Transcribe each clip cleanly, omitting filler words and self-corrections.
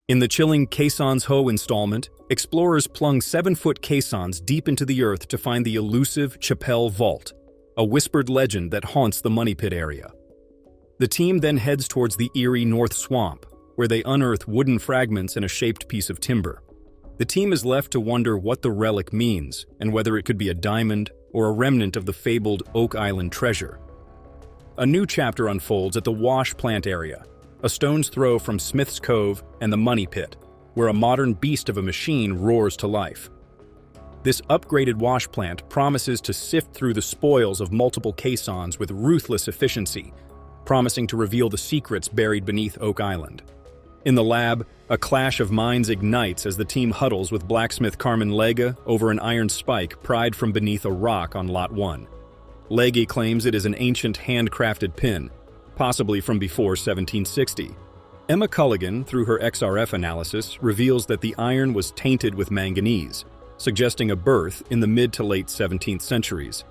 In the chilling Caissons Ho installment, explorers plunge 7-foot caissons deep into the earth to find the elusive Chapelle Vault, a whispered legend that haunts the Money Pit area. The team then heads towards the eerie North Swamp, where they unearth wooden fragments and a shaped piece of timber. The team is left to wonder what the relic means and whether it could be a diamond or a remnant of the fabled Oak Island treasure. A new chapter unfolds at the Wash Plant area, a stone's throw from Smith's Cove and the Money Pit, where a modern beast of a machine roars to life. This upgraded wash plant promises to sift through the spoils of multiple caissons with ruthless efficiency, promising to reveal the secrets buried beneath Oak Island. In the lab, a clash of minds ignites as the team huddles with blacksmith Carmen Lega over an iron spike pried from beneath a rock on Lot 1. Lega claims it is an ancient handcrafted pin, possibly from before 1760. Emma Culligan, through her XRF analysis, reveals that the iron was tainted with manganese, suggesting a birth in the mid to late 17th centuries.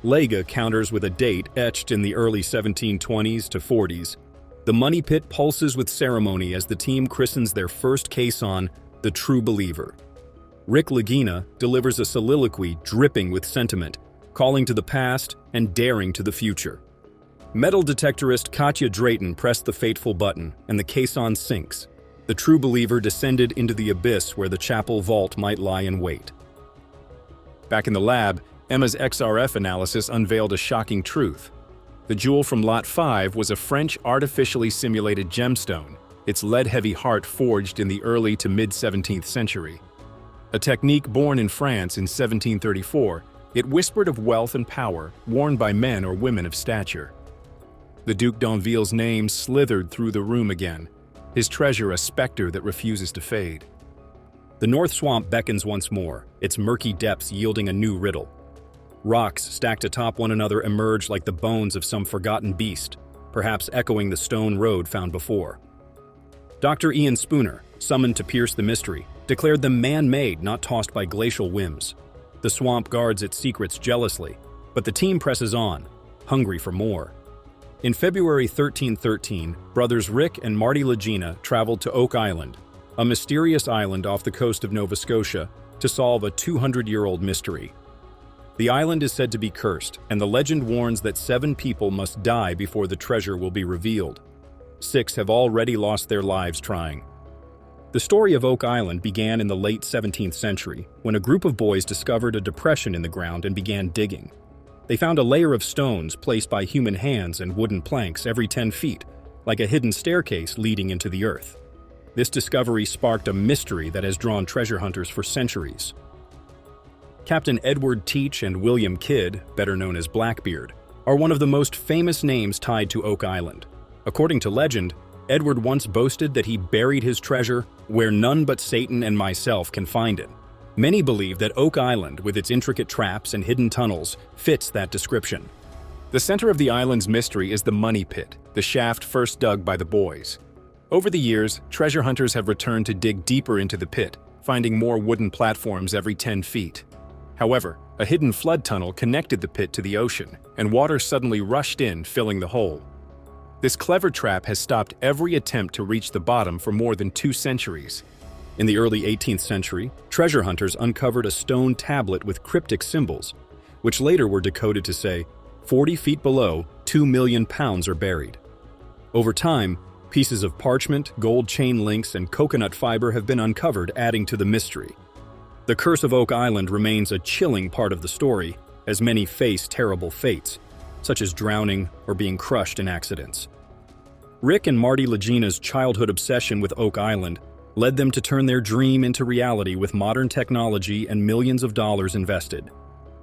Lega counters with a date etched in the early 1720s to 40s. The Money Pit pulses with ceremony as the team christens their first caisson, the True Believer. Rick Lagina delivers a soliloquy dripping with sentiment, calling to the past and daring to the future. Metal detectorist Gary Drayton pressed the fateful button, and the caisson sinks. The True Believer descended into the abyss where the chapel vault might lie in wait. Back in the lab, Emma's XRF analysis unveiled a shocking truth. The jewel from Lot 5 was a French artificially simulated gemstone, its lead-heavy heart forged in the early to mid-17th century. A technique born in France in 1734, it whispered of wealth and power, worn by men or women of stature. The Duc d'Anville's name slithered through the room again, his treasure a specter that refuses to fade. The North Swamp beckons once more, its murky depths yielding a new riddle. Rocks stacked atop one another emerge like the bones of some forgotten beast, perhaps echoing the stone road found before. Dr. Ian Spooner, summoned to pierce the mystery, declared them man-made, not tossed by glacial whims. The swamp guards its secrets jealously, but the team presses on, hungry for more. In February 1313, brothers Rick and Marty Lagena traveled to Oak Island, a mysterious island off the coast of Nova Scotia, to solve a 200-year-old mystery. The island is said to be cursed, and the legend warns that 7 people must die before the treasure will be revealed. 6 have already lost their lives trying. The story of Oak Island began in the late 17th century, when a group of boys discovered a depression in the ground and began digging. They found a layer of stones placed by human hands and wooden planks every 10 feet, like a hidden staircase leading into the earth. This discovery sparked a mystery that has drawn treasure hunters for centuries. Captain Edward Teach and William Kidd, better known as Blackbeard, are one of the most famous names tied to Oak Island. According to legend, Edward once boasted that he buried his treasure where none but Satan and myself can find it. Many believe that Oak Island, with its intricate traps and hidden tunnels, fits that description. The center of the island's mystery is the Money Pit, the shaft first dug by the boys. Over the years, treasure hunters have returned to dig deeper into the pit, finding more wooden platforms every 10 feet. However, a hidden flood tunnel connected the pit to the ocean, and water suddenly rushed in, filling the hole. This clever trap has stopped every attempt to reach the bottom for more than 2 centuries. In the early 18th century, treasure hunters uncovered a stone tablet with cryptic symbols, which later were decoded to say, 40 feet below, 2 million pounds are buried. Over time, pieces of parchment, gold chain links, and coconut fiber have been uncovered, adding to the mystery. The curse of Oak Island remains a chilling part of the story, as many face terrible fates, such as drowning or being crushed in accidents. Rick and Marty Lagena's childhood obsession with Oak Island led them to turn their dream into reality with modern technology and millions of dollars invested.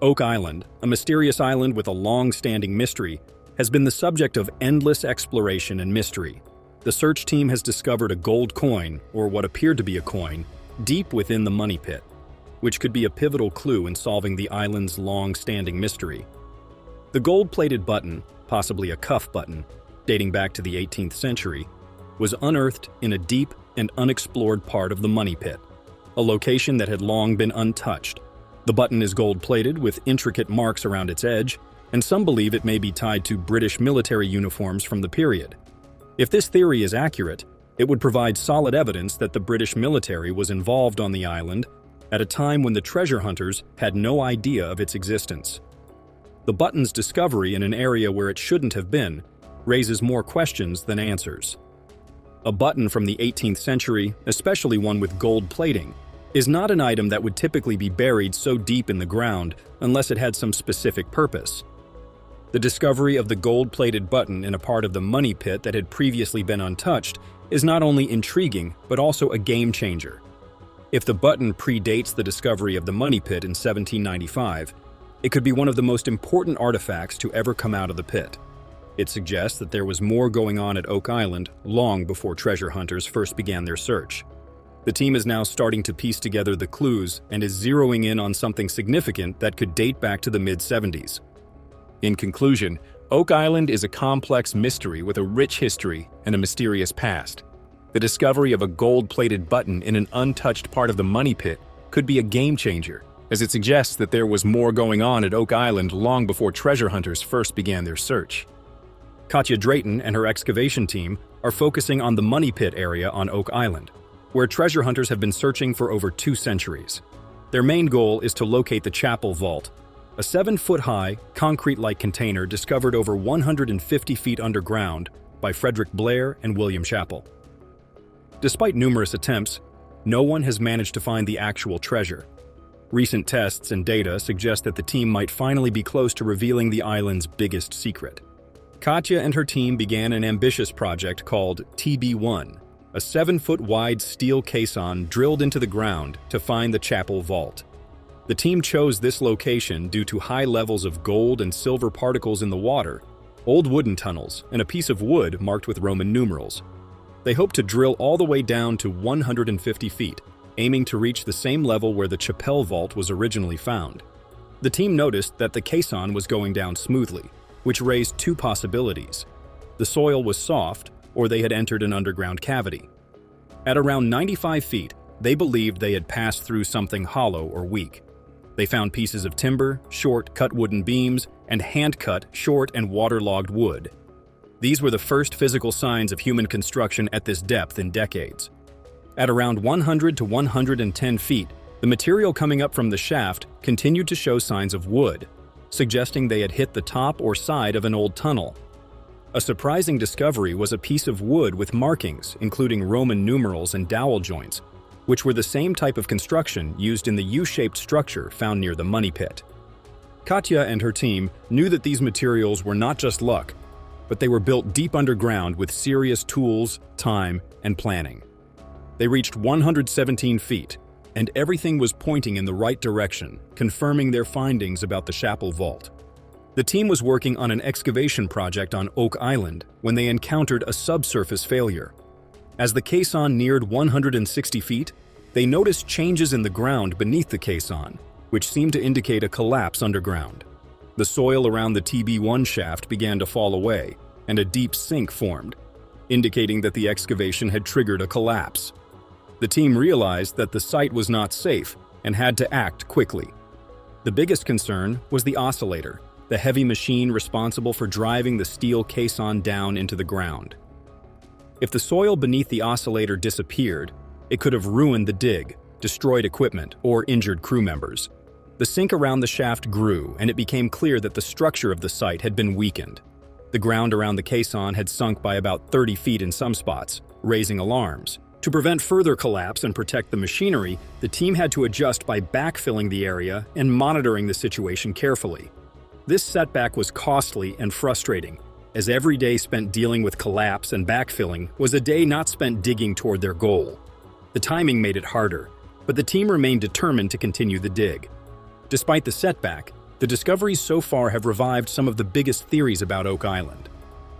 Oak Island, a mysterious island with a long-standing mystery, has been the subject of endless exploration and mystery. The search team has discovered a gold coin, or what appeared to be a coin, deep within the Money Pit, which could be a pivotal clue in solving the island's long-standing mystery. The gold-plated button, possibly a cuff button, dating back to the 18th century, was unearthed in a deep and unexplored part of the Money Pit, a location that had long been untouched. The button is gold-plated with intricate marks around its edge, and some believe it may be tied to British military uniforms from the period. If this theory is accurate, It would provide solid evidence that the British military was involved on the island at a time when the treasure hunters had no idea of its existence. The button's discovery in an area where it shouldn't have been raises more questions than answers. A button from the 18th century, especially one with gold plating, is not an item that would typically be buried so deep in the ground unless it had some specific purpose. The discovery of the gold-plated button in a part of the money pit that had previously been untouched is not only intriguing, but also a game-changer. If the button predates the discovery of the money pit in 1795, it could be one of the most important artifacts to ever come out of the pit. It suggests that there was more going on at Oak Island long before treasure hunters first began their search. The team is now starting to piece together the clues and is zeroing in on something significant that could date back to the mid-70s. In conclusion, Oak Island is a complex mystery with a rich history and a mysterious past. The discovery of a gold-plated button in an untouched part of the money pit could be a game-changer, as it suggests that there was more going on at Oak Island long before treasure hunters first began their search. Gary Drayton and her excavation team are focusing on the money pit area on Oak Island, where treasure hunters have been searching for over 2 centuries. Their main goal is to locate the chapel vault, a 7-foot-high, concrete-like container discovered over 150 feet underground by Frederick Blair and William Chappell. Despite numerous attempts, no one has managed to find the actual treasure. Recent tests and data suggest that the team might finally be close to revealing the island's biggest secret. Katya and her team began an ambitious project called TB1, a 7-foot-wide steel caisson drilled into the ground to find the chapel vault. The team chose this location due to high levels of gold and silver particles in the water, old wooden tunnels, and a piece of wood marked with Roman numerals. They hope to drill all the way down to 150 feet, aiming to reach the same level where the chapel vault was originally found. The team noticed that the caisson was going down smoothly, which raised 2 possibilities. The soil was soft, or they had entered an underground cavity. At around 95 feet, they believed they had passed through something hollow or weak. They found pieces of timber, short, cut wooden beams, and hand-cut, short, and waterlogged wood. These were the first physical signs of human construction at this depth in decades. At around 100 to 110 feet, the material coming up from the shaft continued to show signs of wood, suggesting they had hit the top or side of an old tunnel. A surprising discovery was a piece of wood with markings, including Roman numerals and dowel joints, which were the same type of construction used in the U-shaped structure found near the money pit. Katya and her team knew that these materials were not just luck, but they were built deep underground with serious tools, time, and planning. They reached 117 feet, and everything was pointing in the right direction, confirming their findings about the chapel vault. The team was working on an excavation project on Oak Island when they encountered a subsurface failure. As the caisson neared 160 feet, they noticed changes in the ground beneath the caisson, which seemed to indicate a collapse underground. The soil around the TB1 shaft began to fall away, and a deep sink formed, indicating that the excavation had triggered a collapse. The team realized that the site was not safe and had to act quickly. The biggest concern was the oscillator, the heavy machine responsible for driving the steel caisson down into the ground. If the soil beneath the oscillator disappeared, it could have ruined the dig, destroyed equipment, or injured crew members. The sink around the shaft grew, and it became clear that the structure of the site had been weakened. The ground around the caisson had sunk by about 30 feet in some spots, raising alarms. To prevent further collapse and protect the machinery, the team had to adjust by backfilling the area and monitoring the situation carefully. This setback was costly and frustrating, as every day spent dealing with collapse and backfilling was a day not spent digging toward their goal. The timing made it harder, but the team remained determined to continue the dig. Despite the setback, the discoveries so far have revived some of the biggest theories about Oak Island.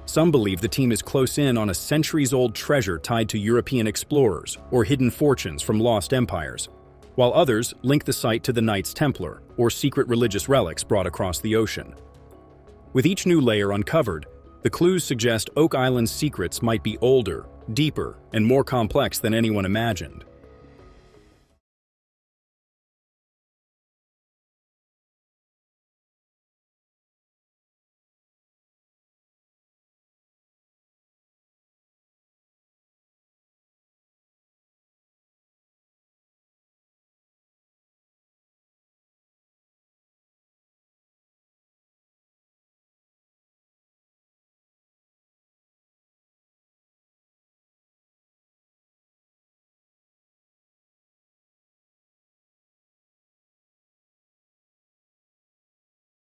Some believe the team is close in on a centuries-old treasure tied to European explorers or hidden fortunes from lost empires, while others link the site to the Knights Templar or secret religious relics brought across the ocean. With each new layer uncovered, the clues suggest Oak Island's secrets might be older, deeper, and more complex than anyone imagined.